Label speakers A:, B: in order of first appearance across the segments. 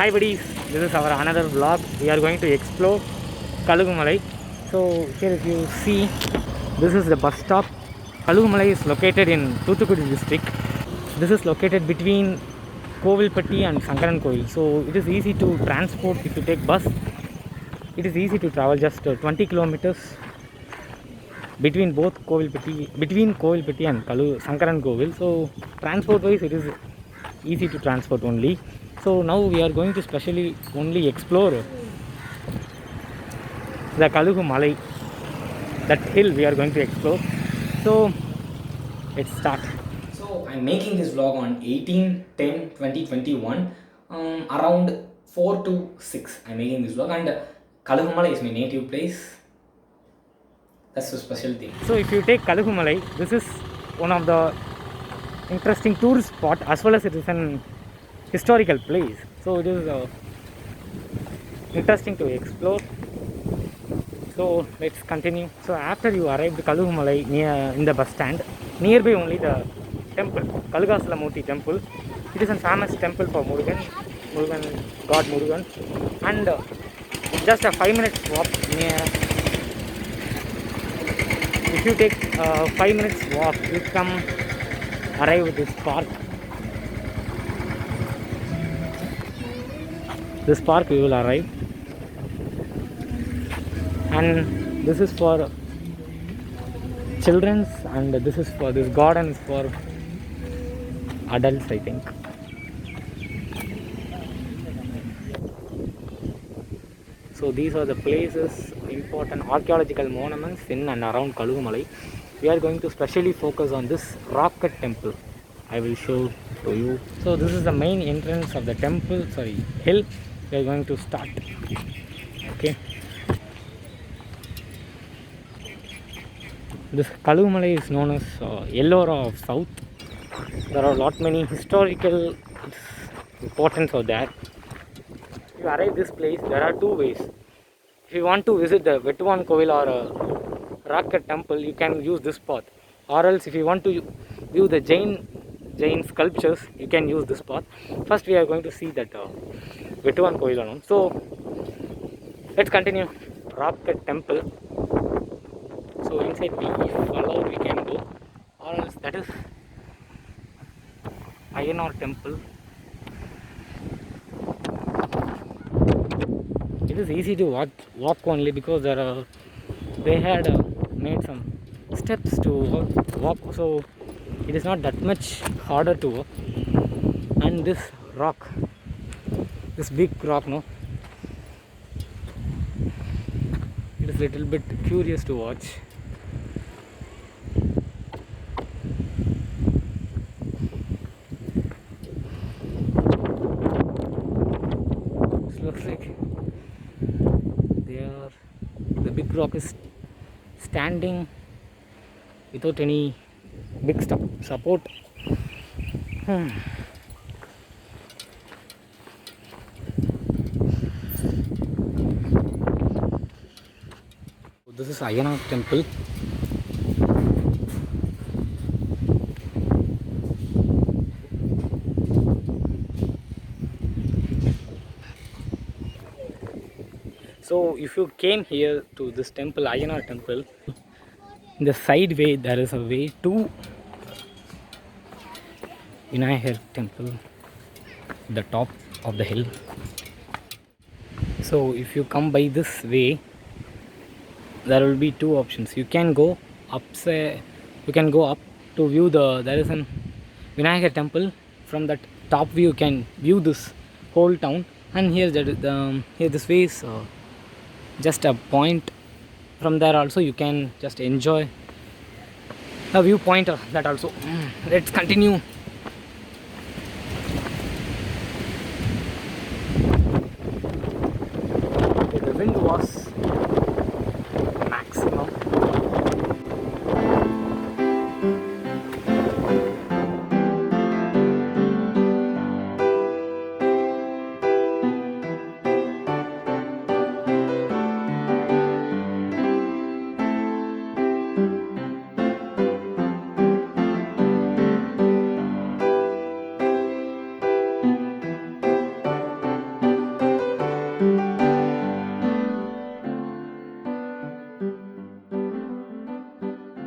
A: Hi buddies, this is our another vlog. We are going to explore Kalugumalai. So here if you see, this is the bus stop. Kalugumalai is located in Thuthukudi district. This is located between Kovilpatti and Sankaran Kovil. So it is easy to transport if you take bus. It is easy to travel just 20 kilometers between Kovilpatti and Sankaran Kovil. So transport wise it is easy to transport only. So now we are going to specially only explore the Kalugumalai, that hill we are going to explore. So let's start. So I'm making this vlog on 18/10/2021, around 4 to 6 I'm making this vlog, and Kalugumalai is my native place. That's the special thing. So if you take Kalugumalai, this is one of the interesting tourist spot as well as it is an historical place. So it is interesting to explore. So let's continue. So after you arrive at Kalugumalai near in the bus stand, nearby only the temple, Kalugasalamurti temple. It is a famous temple for Murugan, God Murugan, and just a 5 minutes walk near. If you take 5 minutes walk, you come arrive at this park. This park you will arrive, and this is for children's, and this is for this garden is for adults, I think. So these are the places, important archaeological monuments in and around Kalugumalai. We are going to specially focus on this rocket temple. I will show to you. So this is the main entrance of the temple, hill. We are going to start. Okay. This Kalugumalai is known as ELLORA of South. There are a lot many historical importance of that. If you arrive this place, there are two ways. If you want to visit the Vettuvan kovil or rocket temple, you can use this path. Or else if you want to view the Jain sculptures, you can use this path. First we are going to see that Vettuvan kovil alone. So let's continue. Rocket temple. So inside we, if allowed, we can go. Or else that is Ayyanar temple. It is easy to walk only because they had made some steps to walk, so it is not that much harder to walk. And this rock, this big rock, no, it is little bit curious to watch. It looks like the big rock is standing without any big support. This is Ayyanar temple. So if you came here to this temple, Ayyanar temple, in the side way there is a way to Vinayagar temple, the top of the hill. So if you come by this way, there will be two options. You can go up, you can go up to view there is an Vinayagar temple. From that top view you can view this whole town, and here this way is just a point. From there also you can just enjoy a viewpoint of that also. Let's continue. The wind was maximum.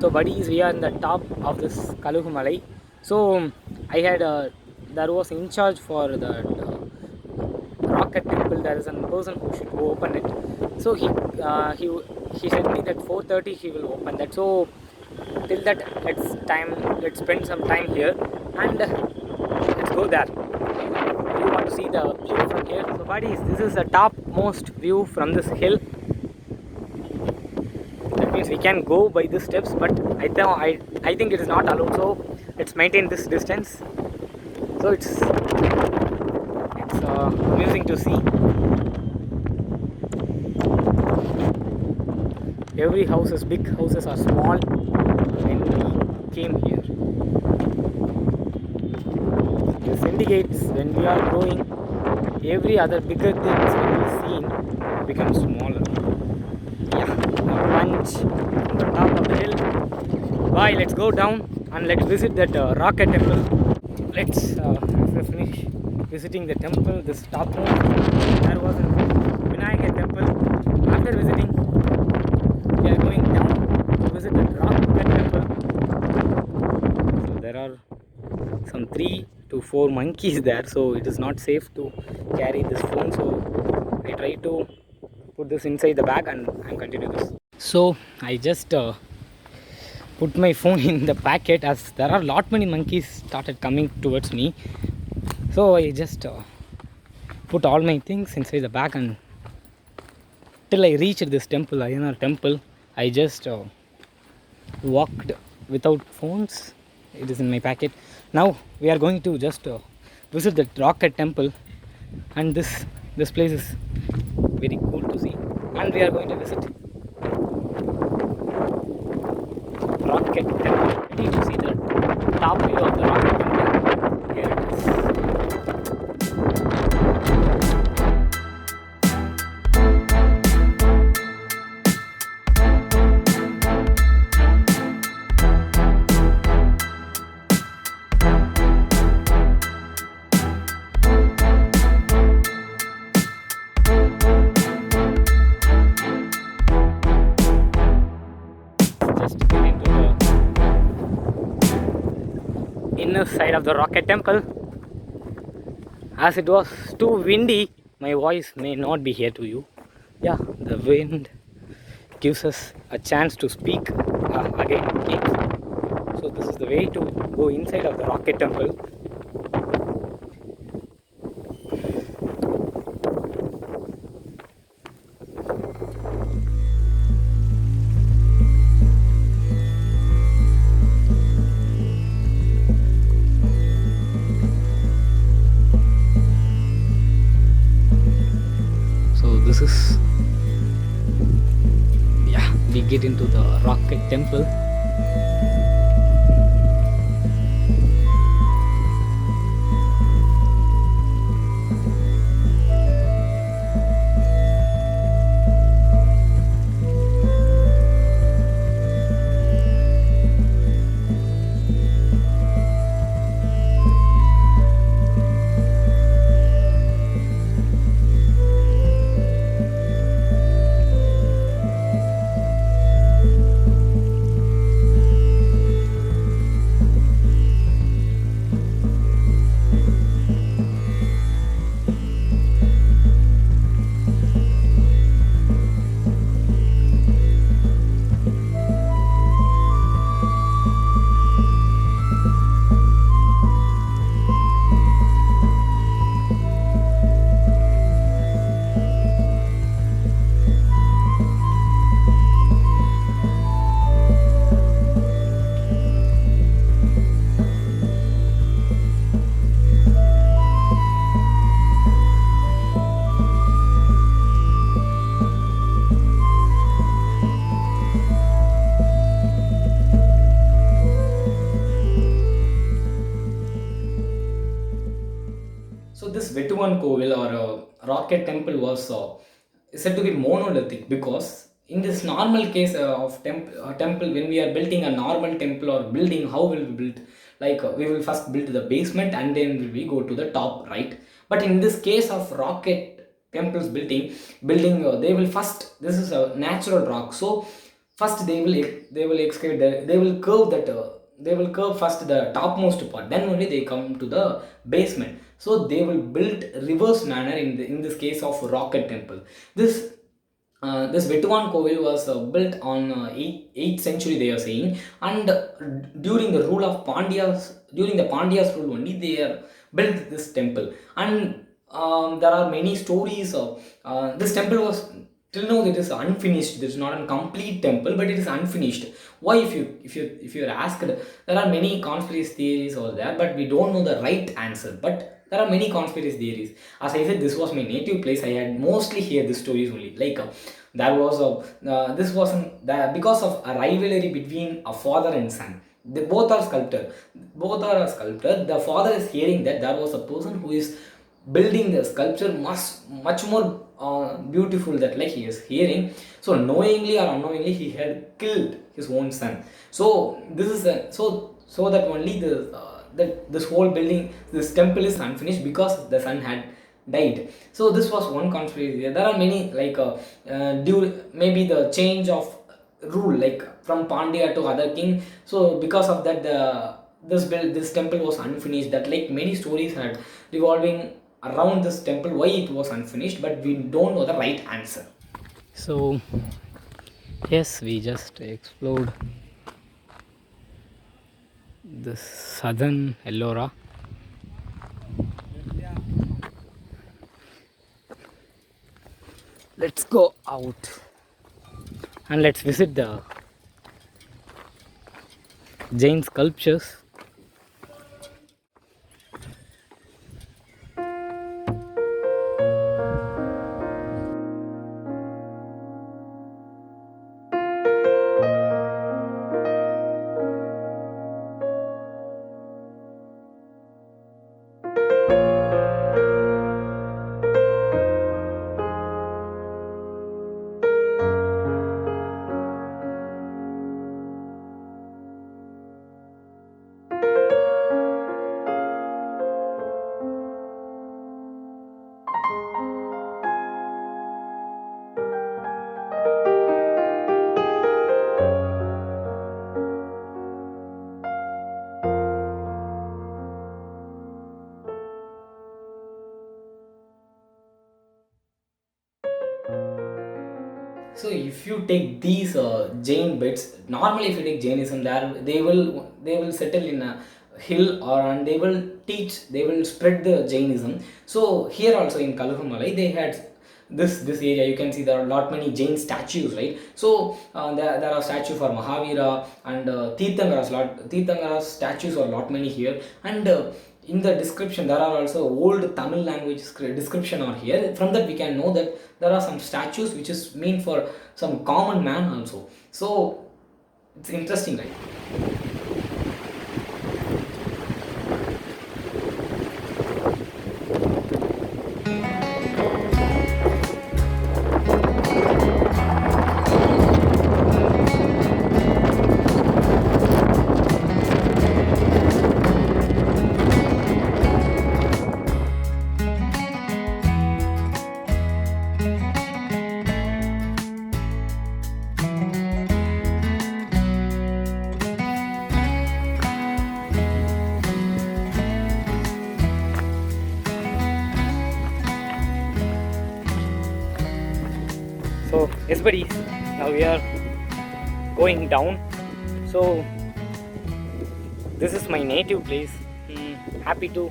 A: So buddies, we are in the top of this Kalugumalai. So I had there was in charge for the rocket temple. There is a person who should go open it. So he said me that 4:30 he will open that. So till that let's spend some time here and let's go there. You want to see the view from here? So buddies, this is the topmost view from this hill. That means we can go by the steps, but I think it is not allowed, so let's maintain this distance. So it's amusing to see. Every houses, big houses or small, when we came here. This indicates when we are growing, every other bigger things when we seen become smaller. Yeah, punch on the top of the hill. Bye, let's go down and let's visit that rocket temple. Let's finish visiting the temple, this topmost. There was a Vinayagar temple. After visiting, we are going down to visit the rocket temple. So there are some 3 to 4 monkeys there, so it is not safe to carry this phone. So I try to put this inside the bag and I'm continuing this. So I just put my phone in the packet as there are lot many monkeys started coming towards me. So I just put all my things inside the bag and till I reached this temple, Ayyanar temple, I just walked without phones. It is in my packet. Now we are going to just visit the rocket temple, and this place is very cool to see, and we are going to visit rocket temple. Ready to see the top view of the rocket temple. Here it is. Just get into the inner side of the rocket temple. As it was too windy, my voice may not be here to you. Yeah, the wind gives us a chance to speak again. So this is the way to go inside of the rocket temple. This is, yeah, we get into the rocket temple. So this Vettuvan kovil or rocket temple was said to be monolithic because in this normal case of temple, when we are building a normal temple or building, how will we build? Like we will first build the basement and then we go to the top, right? But in this case of rocket temples building, they will first, this is a natural rock. So
B: first they will excavate they will curve that they will curve first the topmost part, then only they come to the basement. So they will build reverse manner in this case of rocket temple. This Vettuvan kovil was built on 8th century, they are saying. And during the rule of Pandyas, during the Pandyas rule only, they are built this temple. And there are many stories of this temple was till now it is unfinished. This is not a complete temple, but it is unfinished. Why? If you're asked, there are many conspiracy theories over there, but we don't know the right answer. But there are many conspiracy theories. As I said, this was my native place. I had mostly heard the stories only. Like there was a this wasn't that because of a rivalry between a father and son. They both are sculptor. Both are a sculptor. The father is hearing that there was a person who is building the sculpture much more beautiful, that like he is hearing. So knowingly or unknowingly he had killed his own son. So this is so that only that this whole building, this temple is unfinished because the son had died. So this was one conspiracy. There are many like due maybe the change of rule, like from Pandya to other king. So because of that, this temple was unfinished. That like many stories had revolving around this temple, why it was unfinished, but we don't know the right answer.
A: So yes, we just explored the southern Ellora. Let's go out and let's visit the Jain sculptures.
B: So if you take these Jain bits, normally if you take Jainism, there they will settle in a hill, or and they will spread the Jainism. So here also in Kalugumalai they had this area. You can see there are lot many Jain statues, right? So there are statues for Mahavira and Tirthankaras statues are lot many here. And in the description there are also old Tamil language description are here. From that we can know that there are some statues which is mean for some common man also. So it's interesting, right?
A: So yes buddies, now we are going down. So this is my native place. Happy to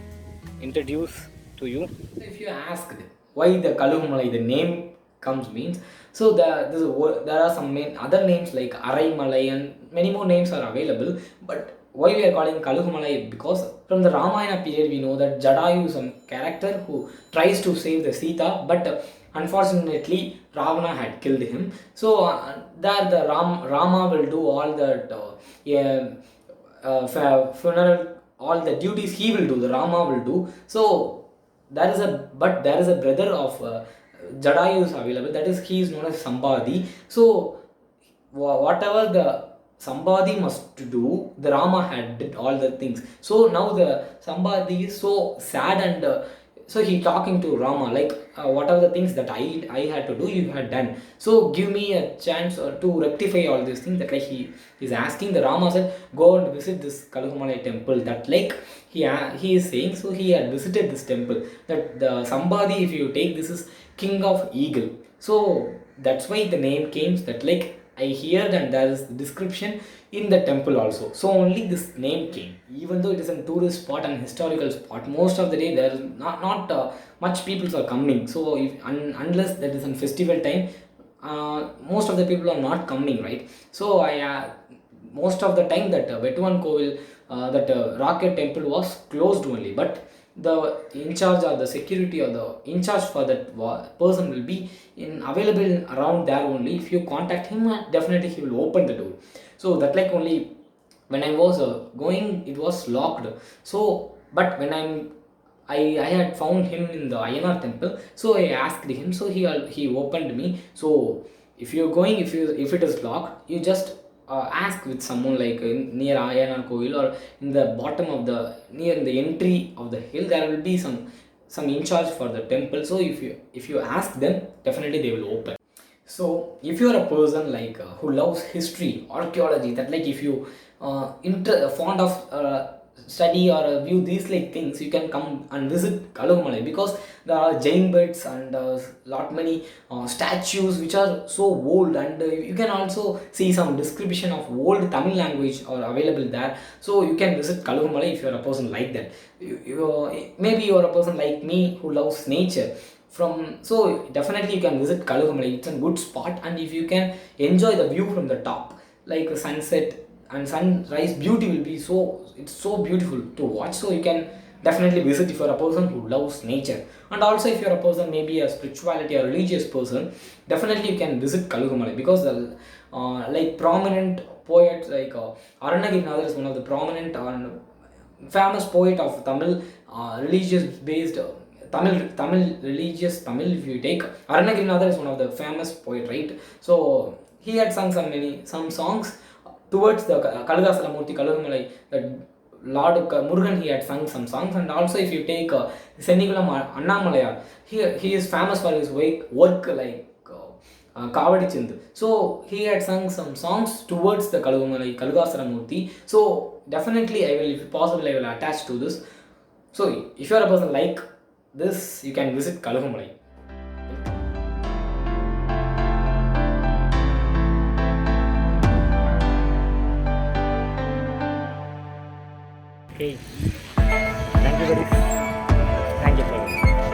A: introduce to you.
B: So if you ask why the Kalugumalai, the name comes means, so there are some other names like Arai Malai and many more names are available. But why we are calling Kalugumalai? Because from the Ramayana period we know that Jadayu is a character who tries to save the Sita, but unfortunately Ravana had killed him. So there the Rama will do all that funeral, all the duties he will do, the Rama will do. So there is a brother of Jadayu is available, that is he is known as Sambadi. So whatever the Sambadi must do, the Rama had did all the things. So now the Sambadi is so sad and so he talking to Rama like, what are the things that I had to do, you had done. So give me a chance to rectify all these things. That like he is asking the Rama said, go and visit this Kalugumalai temple. That like he is saying, so he had visited this temple. That the Sambadi, if you take this, is king of eagle. So that's why the name came. That like I heard and there is description in the temple also. So only this name came. Even though it is a tourist spot and historical spot, most of the day there is not much people are coming. So if unless that is in festival time, most of the people are not coming, right? So I most of the time that Vettuvan kovil, that rocket temple was closed only, but the in charge or the security or the in charge for that person will be in available around there only. If you contact him, definitely he will open the door. So that like only when I was going, it was locked. So but when I had found him in the Ayyanar temple, so I asked him, so he opened me. So if you're going, if it is locked, you just ask with someone like near Ayyanar Kovil, or in the bottom of the near the entry of the hill, there will be some in charge for the temple. So if you ask them, definitely they will open. So if you are a person like who loves history, archaeology, that like if you fond of study or view these like things, you can come and visit Kalugumalai, because there are Jain beds and lot many statues which are so old, and you can also see some description of old Tamil language are available there. So you can visit Kalugumalai if you are a person like that. Maybe you are a person like me who loves nature. So definitely you can visit Kalugumalai. It's a good spot, and if you can enjoy the view from the top, like sunset and sunrise beauty will be so, it's so beautiful to watch. So you can definitely visit if you're a person who loves nature. And also if you're a person maybe a spirituality or religious person, definitely you can visit Kalugumalai, because the like prominent poets like Aranagirinathar is one of the prominent and famous poet of Tamil, religious based Tamil religious Tamil. If you take Aranagirinathar is one of the famous poet, right? So he had sung some songs towards the Kalagasalamurti Kalugumalai, that Lord Murugan, he had sung some songs. And also if you take Senigulam Annamalayar, he is famous for his work like Kavadi Chindu. So he had sung some songs towards the Kalugumalai Kalugasalamurti. So definitely I will, if possible, I will attach to this. So if you are a person like this, you can visit Kalugumalai.
A: Okay.